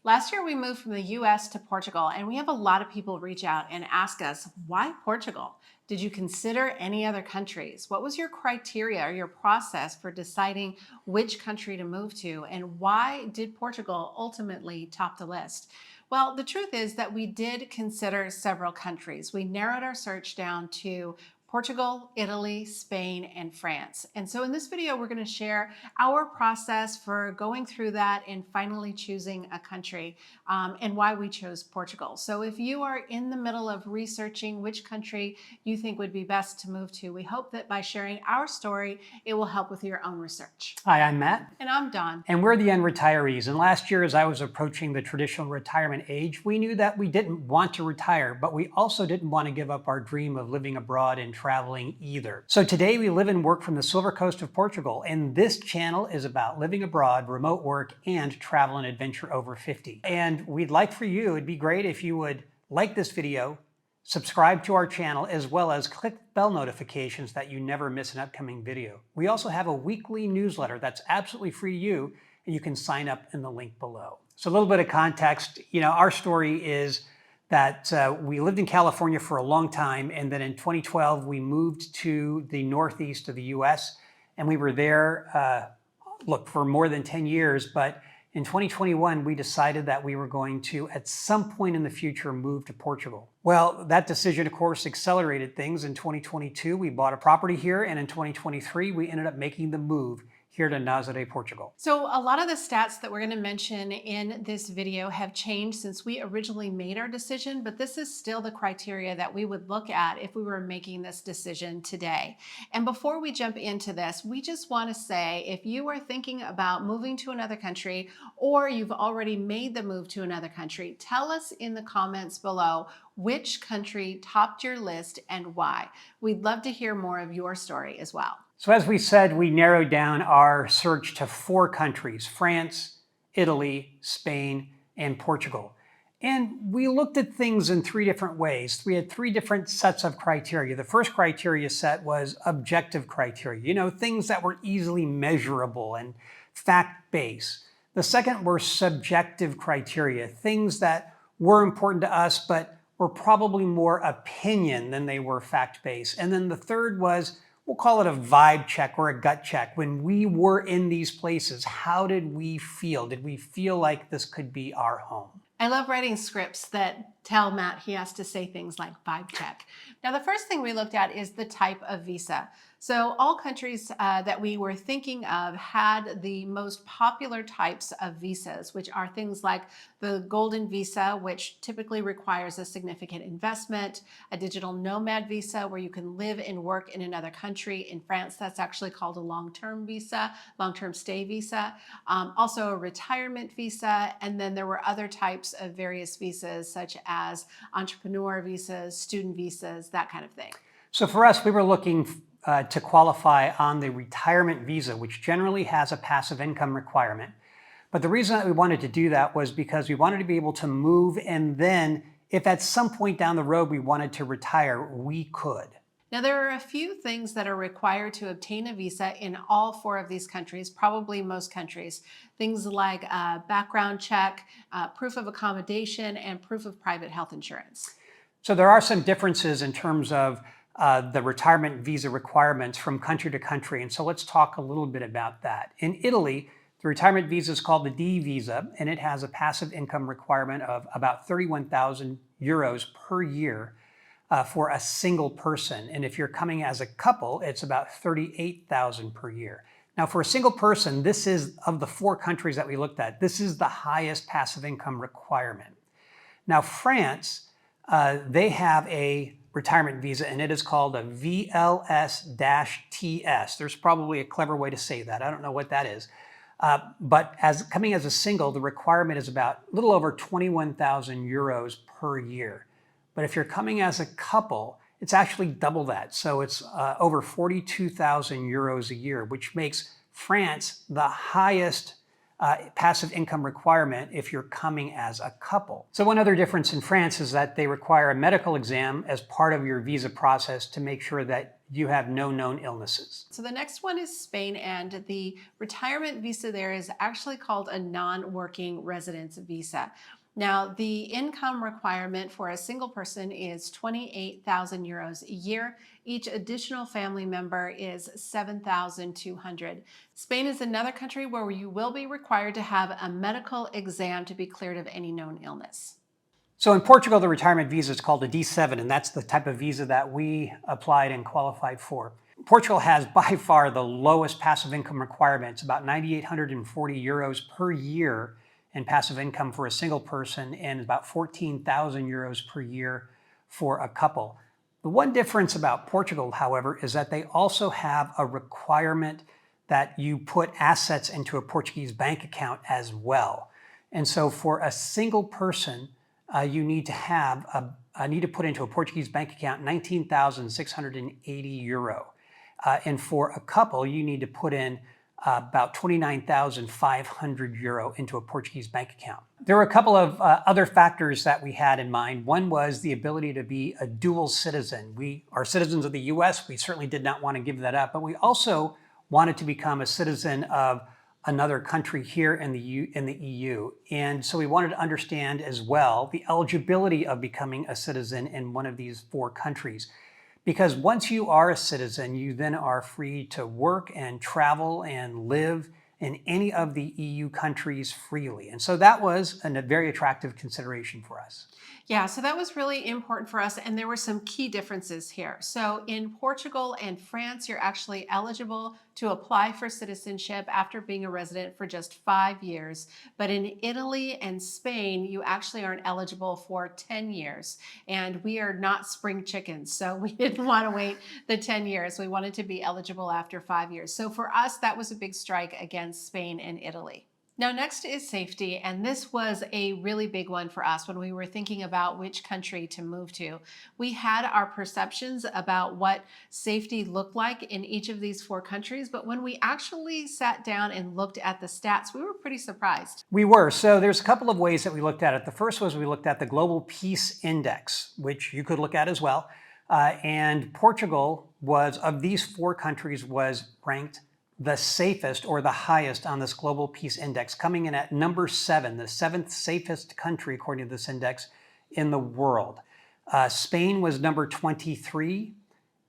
Last year, we moved from the US to Portugal, and we have a lot of people reach out and ask us, why Portugal? Did you consider any other countries? What was your criteria or your process for deciding which country to move to? And why did Portugal ultimately top the list? Well, the truth is that we did consider several countries. We narrowed our search down to Portugal, Italy, Spain, and France. And so in this video, we're going to share our process for going through that and finally choosing a country and why we chose Portugal. So if you are in the middle of researching which country you think would be best to move to, we hope that by sharing our story, it will help with your own research. Hi, I'm Matt. And I'm Dawn. And we're the Unretirees. And last year, as I was approaching the traditional retirement age, we knew that we didn't want to retire, but we also didn't want to give up our dream of living abroad and traveling either. So today we live and work from the Silver Coast of Portugal, and this channel is about living abroad, remote work, and travel and adventure over 50. And we'd like for you, it'd be great if you would like this video, subscribe to our channel, as well as click bell notifications that you never miss an upcoming video. We also have a weekly newsletter that's absolutely free to you, and you can sign up in the link below. So a little bit of context, our story is that we lived in California for a long time, and then in 2012 we moved to the northeast of the US, and we were there, for more than 10 years, but in 2021 we decided that we were going to, at some point in the future, move to Portugal. Well, that decision, of course, accelerated things. In 2022 we bought a property here, and in 2023 we ended up making the move here to Nazaré, Portugal. So a lot of the stats that we're going to mention in this video have changed since we originally made our decision, but this is still the criteria that we would look at if we were making this decision today. And before we jump into this, we just want to say, if you are thinking about moving to another country, or you've already made the move to another country, tell us in the comments below which country topped your list and why. We'd love to hear more of your story as well. So as we said, we narrowed down our search to 4 countries: France, Italy, Spain, and Portugal. And we looked at things in 3 different ways. We had 3 different sets of criteria. The first criteria set was objective criteria, things that were easily measurable and fact-based. The second were subjective criteria, things that were important to us, but were probably more opinion than they were fact-based. And then the third was, we'll call it a vibe check or a gut check. When we were in these places, how did we feel? Did we feel like this could be our home? I love writing scripts that tell Matt he has to say things like vibe check. Now, the first thing we looked at is the type of visa. So all countries that we were thinking of had the most popular types of visas, which are things like the golden visa, which typically requires a significant investment, a digital nomad visa where you can live and work in another country. In France, that's actually called a long-term visa, long-term stay visa, also a retirement visa. And then there were other types of various visas, such as entrepreneur visas, student visas, that kind of thing. So for us, we were looking to qualify on the retirement visa, which generally has a passive income requirement. But the reason that we wanted to do that was because we wanted to be able to move, and then if at some point down the road we wanted to retire, we could. Now, there are a few things that are required to obtain a visa in all 4 of these countries, probably most countries. Things like a background check, proof of accommodation, and proof of private health insurance. So there are some differences in terms of the retirement visa requirements from country to country. And so let's talk a little bit about that. In Italy, the retirement visa is called the D visa, and it has a passive income requirement of about 31,000 euros per year for a single person. And if you're coming as a couple, it's about 38,000 per year. Now, for a single person, this is, of the 4 countries that we looked at, this is the highest passive income requirement. Now, France, they have a retirement visa, and it is called a VLS-TS. There's probably a clever way to say that. I don't know what that is. But coming as a single, the requirement is about a little over 21,000 euros per year. But if you're coming as a couple, it's actually double that. So it's over 42,000 euros a year, which makes France the highest passive income requirement if you're coming as a couple. So one other difference in France is that they require a medical exam as part of your visa process to make sure that you have no known illnesses. So the next one is Spain, and the retirement visa there is actually called a non-working residence visa. Now, the income requirement for a single person is 28,000 euros a year. Each additional family member is 7,200. Spain is another country where you will be required to have a medical exam to be cleared of any known illness. So in Portugal, the retirement visa is called a D7, and that's the type of visa that we applied and qualified for. Portugal has by far the lowest passive income requirements, about 9,840 euros per year in passive income for a single person, and about 14,000 euros per year for a couple. The one difference about Portugal, however, is that they also have a requirement that you put assets into a Portuguese bank account as well. And so for a single person, you need to put into a Portuguese bank account 19,680 euro. And for a couple, you need to put in about 29,500 euro into a Portuguese bank account. There were a couple of other factors that we had in mind. One was the ability to be a dual citizen. We are citizens of the US. We certainly did not want to give that up, but we also wanted to become a citizen of another country here in the EU. And so we wanted to understand as well the eligibility of becoming a citizen in one of these 4 countries. Because once you are a citizen, you then are free to work and travel and live in any of the EU countries freely. And so that was a very attractive consideration for us. Yeah, so that was really important for us, and there were some key differences here. So in Portugal and France, you're actually eligible to apply for citizenship after being a resident for just 5 years. But in Italy and Spain, you actually aren't eligible for 10 years. And we are not spring chickens, so we didn't want to wait the 10 years. We wanted to be eligible after 5 years. So for us, that was a big strike against Spain and Italy. Now, next is safety, and this was a really big one for us when we were thinking about which country to move to. We had our perceptions about what safety looked like in each of these 4 countries, but when we actually sat down and looked at the stats, we were pretty surprised. We were. So there's a couple of ways that we looked at it. The first was we looked at the Global Peace Index, which you could look at as well. And Portugal was, of these 4 countries, was ranked the safest or the highest on this Global Peace Index, coming in at number 7, the 7th safest country according to this index in the world. Spain was number 23,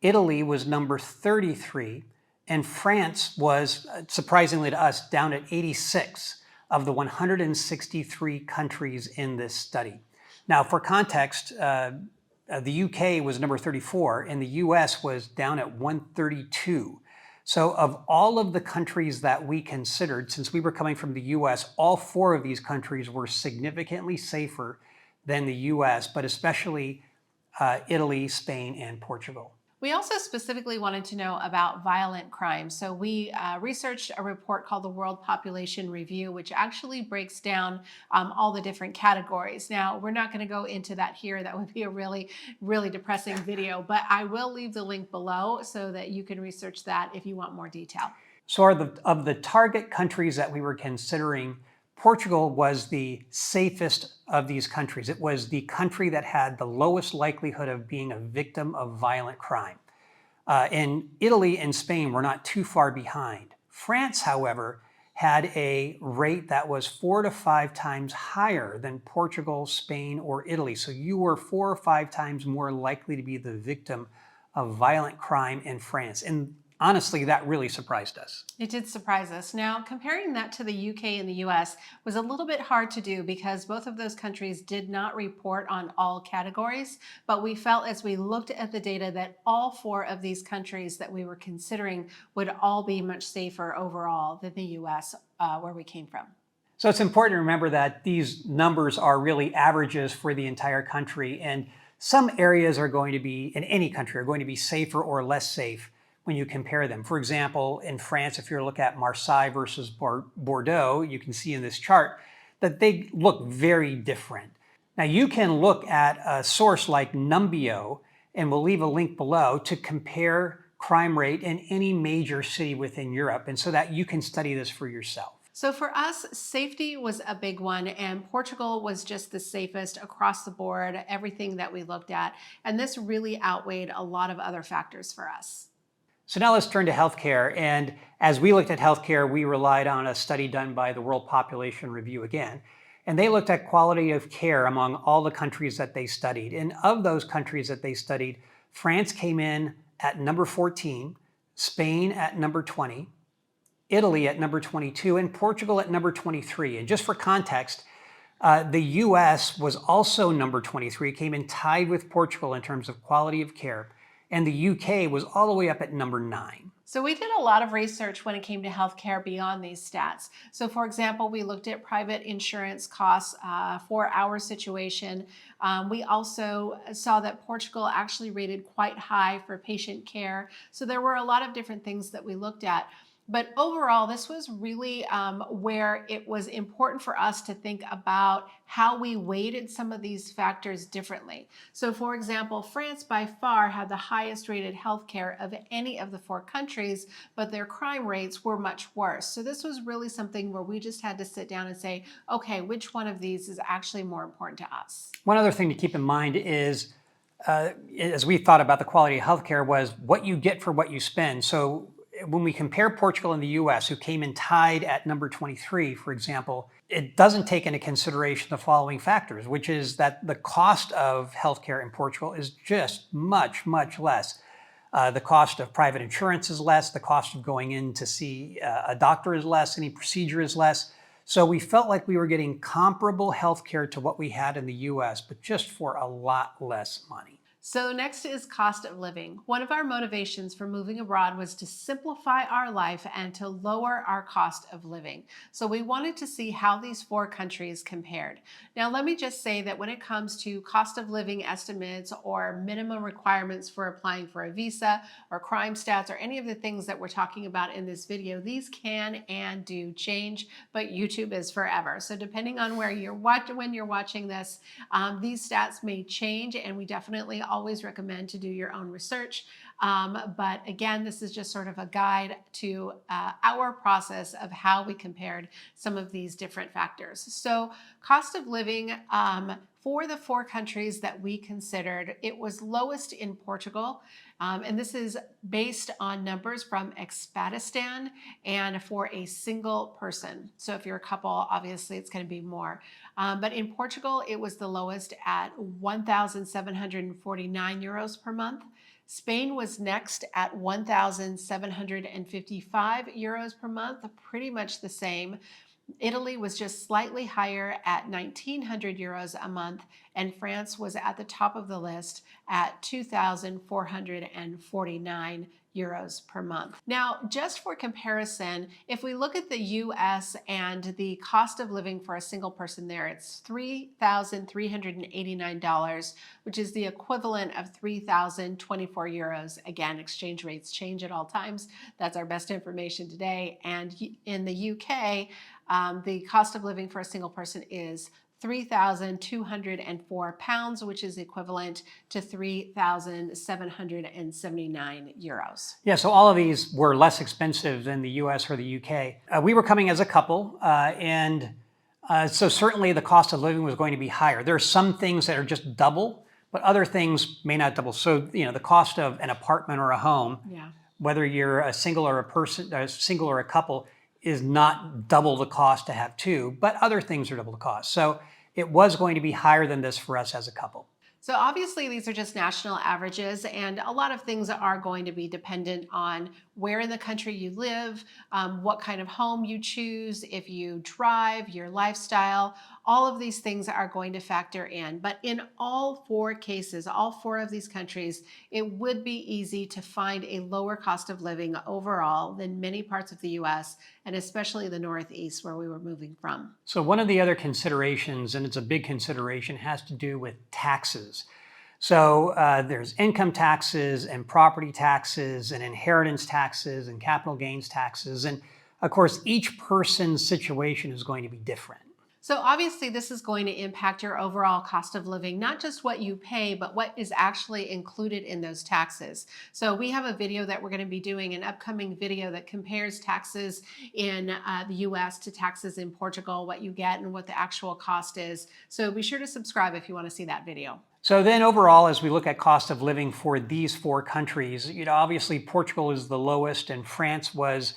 Italy was number 33, and France was, surprisingly to us, down at 86 of the 163 countries in this study. Now, for context, the UK was number 34, and the US was down at 132. So of all of the countries that we considered, since we were coming from the US, all 4 of these countries were significantly safer than the US, but especially Italy, Spain, and Portugal. We also specifically wanted to know about violent crime. So we researched a report called the World Population Review, which actually breaks down all the different categories. Now, we're not going to go into that here. That would be a really, really depressing video, but I will leave the link below so that you can research that if you want more detail. So of the target countries that we were considering, Portugal was the safest of these countries. It was the country that had the lowest likelihood of being a victim of violent crime. And Italy and Spain were not too far behind. France, however, had a rate that was 4 to 5 times higher than Portugal, Spain, or Italy. So you were 4 or 5 times more likely to be the victim of violent crime in France. And honestly, that really surprised us. It did surprise us. Now, comparing that to the UK and the US was a little bit hard to do because both of those countries did not report on all categories, but we felt as we looked at the data that all 4 of these countries that we were considering would all be much safer overall than the US, where we came from. So it's important to remember that these numbers are really averages for the entire country, and some areas are going to be, in any country, are going to be safer or less safe when you compare them. For example, in France, if you look at Marseille versus Bordeaux, you can see in this chart that they look very different. Now you can look at a source like Numbeo, and we'll leave a link below, to compare crime rate in any major city within Europe, and so that you can study this for yourself. So for us, safety was a big one, and Portugal was just the safest across the board, everything that we looked at. And this really outweighed a lot of other factors for us. So now let's turn to healthcare. And as we looked at healthcare, we relied on a study done by the World Population Review again. And they looked at quality of care among all the countries that they studied. And of those countries that they studied, France came in at number 14, Spain at number 20, Italy at number 22, and Portugal at number 23. And just for context, the US was also number 23, came in tied with Portugal in terms of quality of care. And the UK was all the way up at number 9. So we did a lot of research when it came to healthcare beyond these stats. So for example, we looked at private insurance costs for our situation. We also saw that Portugal actually rated quite high for patient care. So there were a lot of different things that we looked at. But overall, this was really where it was important for us to think about how we weighted some of these factors differently. So for example, France by far had the highest rated healthcare of any of the 4 countries, but their crime rates were much worse. So this was really something where we just had to sit down and say, okay, which one of these is actually more important to us? One other thing to keep in mind is, as we thought about the quality of healthcare, was what you get for what you spend. So when we compare Portugal and the US, who came in tied at number 23, for example, it doesn't take into consideration the following factors, which is that the cost of healthcare in Portugal is just much, much less. The cost of private insurance is less. The cost of going in to see a doctor is less. Any procedure is less. So we felt like we were getting comparable healthcare to what we had in the US, but just for a lot less money. So next is cost of living. One of our motivations for moving abroad was to simplify our life and to lower our cost of living. So we wanted to see how these 4 countries compared. Now, let me just say that when it comes to cost of living estimates or minimum requirements for applying for a visa or crime stats or any of the things that we're talking about in this video, these can and do change, but YouTube is forever. So depending on where you're when you're watching this, these stats may change, and we definitely always recommend to do your own research. But again, this is just sort of a guide to our process of how we compared some of these different factors. So cost of living for the 4 countries that we considered, it was lowest in Portugal. And this is based on numbers from Expatistan and for a single person. So if you're a couple, obviously it's going to be more. But in Portugal, it was the lowest at 1,749 euros per month. Spain was next at 1,755 euros per month, pretty much the same. Italy was just slightly higher at 1,900 euros a month, and France was at the top of the list at 2,449 euros per month. Now, just for comparison, if we look at the US and the cost of living for a single person there, it's $3,389, which is the equivalent of 3,024 euros. Again, exchange rates change at all times. That's our best information today. And in the UK, the cost of living for a single person is £3,204, which is equivalent to 3,779 euros. Yeah, so all of these were less expensive than the US or the UK. We were coming as a couple, so certainly the cost of living was going to be higher. There are some things that are just double, but other things may not double. So, the cost of an apartment or a home, whether you're a single or a couple, is not double the cost to have 2, but other things are double the cost. So it was going to be higher than this for us as a couple. So obviously these are just national averages, and a lot of things are going to be dependent on where in the country you live, what kind of home you choose, if you drive, your lifestyle. All of these things are going to factor in. But in all 4 cases, all 4 of these countries, it would be easy to find a lower cost of living overall than many parts of the US, and especially the Northeast where we were moving from. So one of the other considerations, and it's a big consideration, has to do with taxes. So there's income taxes and property taxes and inheritance taxes and capital gains taxes. And of course, each person's situation is going to be different. So obviously this is going to impact your overall cost of living, not just what you pay, but what is actually included in those taxes. So we have a video that we're going to be doing, an upcoming video that compares taxes in the US to taxes in Portugal, what you get and what the actual cost is. So be sure to subscribe if you want to see that video. So then overall, as we look at cost of living for these four countries, obviously Portugal is the lowest and France was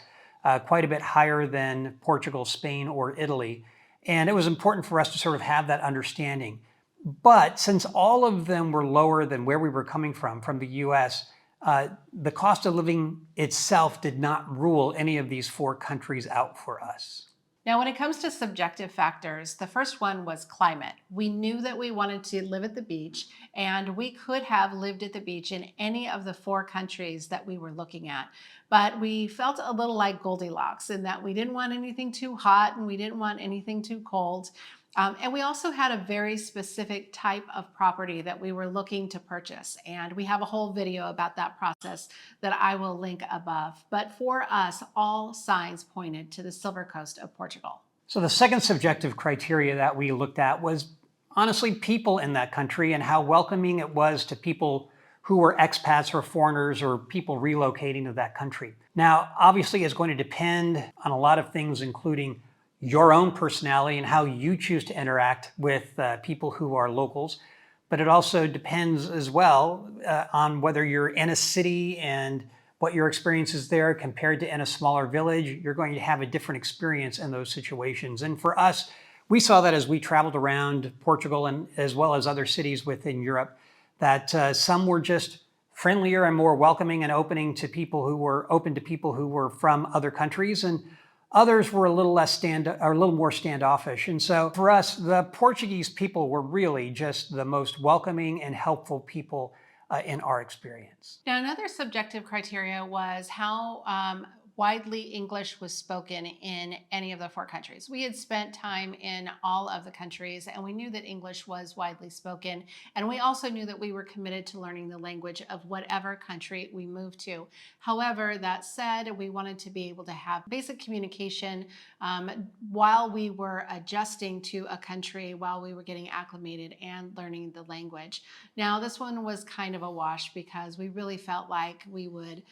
quite a bit higher than Portugal, Spain, or Italy. And it was important for us to sort of have that understanding. But since all of them were lower than where we were coming from the US, the cost of living itself did not rule any of these four countries out for us. Now, when it comes to subjective factors, the first one was climate. We knew that we wanted to live at the beach, and we could have lived at the beach in any of the four countries that we were looking at. But we felt a little like Goldilocks in that we didn't want anything too hot and we didn't want anything too cold. And we also had a very specific type of property that we were looking to purchase. And we have a whole video about that process that I will link above. But for us, all signs pointed to the Silver Coast of Portugal. So the second subjective criteria that we looked at was honestly people in that country and how welcoming it was to people who were expats or foreigners or people relocating to that country. Now, obviously, it's going to depend on a lot of things, including your own personality and how you choose to interact with people who are locals. But it also depends as well on whether you're in a city and what your experience is there compared to in a smaller village. You're going to have a different experience in those situations. And for us, we saw that as we traveled around Portugal and as well as other cities within Europe, that some were just friendlier and more welcoming and open to people who were from other countries, and others were a little more standoffish. And so for us, the Portuguese people were really just the most welcoming and helpful people in our experience. Now, another subjective criteria was how widely English was spoken in any of the four countries. We had spent time in all of the countries and we knew that English was widely spoken. And we also knew that we were committed to learning the language of whatever country we moved to. However, that said, we wanted to be able to have basic communication while we were adjusting to a country, while we were getting acclimated and learning the language. Now, this one was kind of a wash because we really felt like we would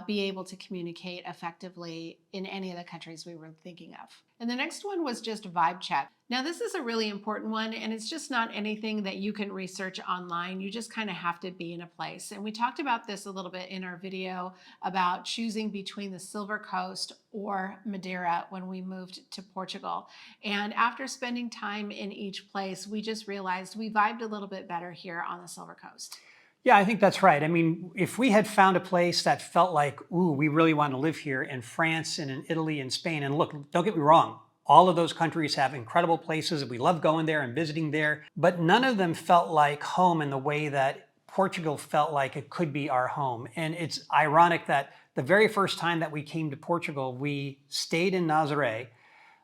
be able to communicate effectively in any of the countries we were thinking of. And the next one was just vibe check. Now, this is a really important one, and it's just not anything that you can research online. You just kind of have to be in a place. And we talked about this a little bit in our video about choosing between the Silver Coast or Madeira when we moved to Portugal. And after spending time in each place, we just realized we vibed a little bit better here on the Silver Coast. Yeah, I think that's right. I mean, if we had found a place that felt like, ooh, we really want to live here in France and in Italy and Spain, and look, don't get me wrong, all of those countries have incredible places. We love going there and visiting there, but none of them felt like home in the way that Portugal felt like it could be our home. And it's ironic that the very first time that we came to Portugal, we stayed in Nazaré,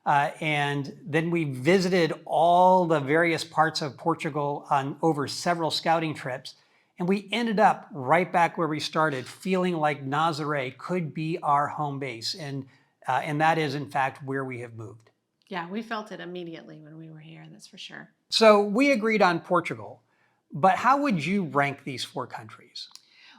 and then we visited all the various parts of Portugal over several scouting trips. And we ended up right back where we started, feeling like Nazaré could be our home base. And that is, in fact, where we have moved. Yeah, we felt it immediately when we were here, that's for sure. So we agreed on Portugal. But how would you rank these four countries?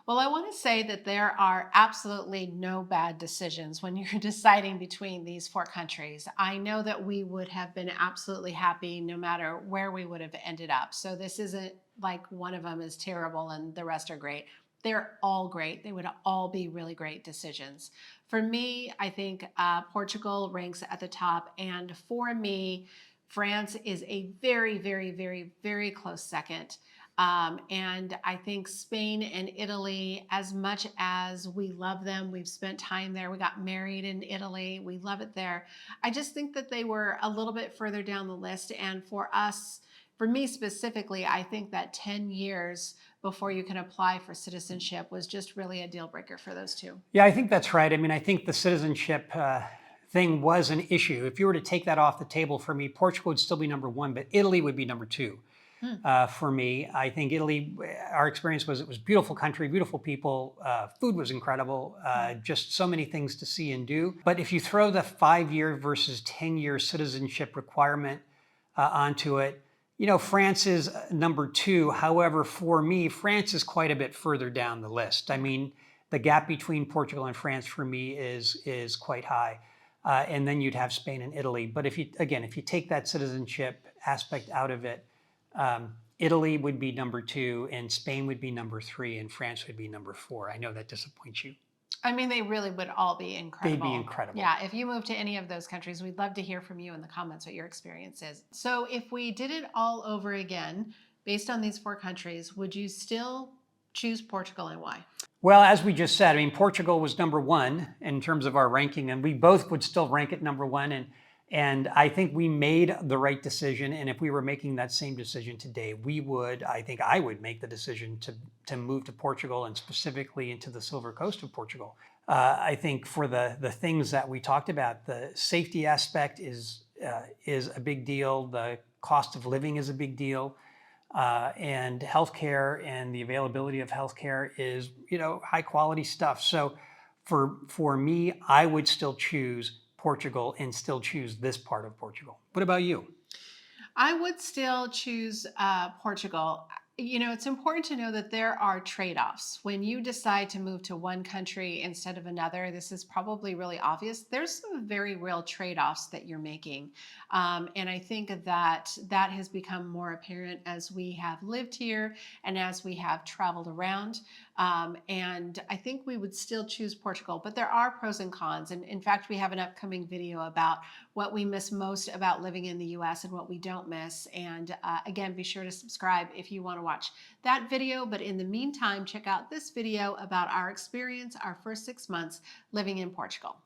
Well, I want to say that there are absolutely no bad decisions when you're deciding between these four countries. I know that we would have been absolutely happy no matter where we would have ended up. So this isn't like one of them is terrible and the rest are great. They're all great. They would all be really great decisions. For me, I think Portugal ranks at the top. And for me, France is a very, very, very, very close second. And I think Spain and Italy, as much as we love them, we've spent time there, we got married in Italy, we love it there. I just think that they were a little bit further down the list. And for us, for me specifically, I think that 10 years before you can apply for citizenship was just really a deal breaker for those two. Yeah, I think that's right. I mean, I think the citizenship thing was an issue. If you were to take that off the table for me, Portugal would still be number one, but Italy would be number two. For me, I think Italy, our experience was it was a beautiful country, beautiful people, food was incredible, just so many things to see and do. But if you throw the 5-year versus 10-year citizenship requirement onto it. You know, France is number 2. However, for me, France is quite a bit further down the list. I mean, the gap between Portugal and France for me is quite high. And then you'd have Spain and Italy. But if you take that citizenship aspect out of it, Italy would be number 2, and Spain would be number 3, and France would be number 4. I know that disappoints you. I mean, they really would all be incredible. They'd be incredible. Yeah, if you move to any of those countries, we'd love to hear from you in the comments what your experience is. So if we did it all over again, based on these 4 countries, would you still choose Portugal, and why? Well, as we just said, I mean, Portugal was number 1 in terms of our ranking, and we both would still rank it number 1. And I think we made the right decision. And if we were making that same decision today, I think I would make the decision to move to Portugal, and specifically into the Silver Coast of Portugal. I think for the things that we talked about, the safety aspect is a big deal. The cost of living is a big deal. And healthcare and the availability of healthcare is, high quality stuff. So for me, I would still choose Portugal and still choose this part of Portugal. What about you? I would still choose Portugal. It's important to know that there are trade-offs. When you decide to move to one country instead of another, this is probably really obvious. There's some very real trade-offs that you're making. And I think that has become more apparent as we have lived here and as we have traveled around. And I think we would still choose Portugal, but there are pros and cons. And in fact, we have an upcoming video about what we miss most about living in the US and what we don't miss. And again, be sure to subscribe if you want to watch that video. But in the meantime, check out this video about our experience, our first 6 months living in Portugal.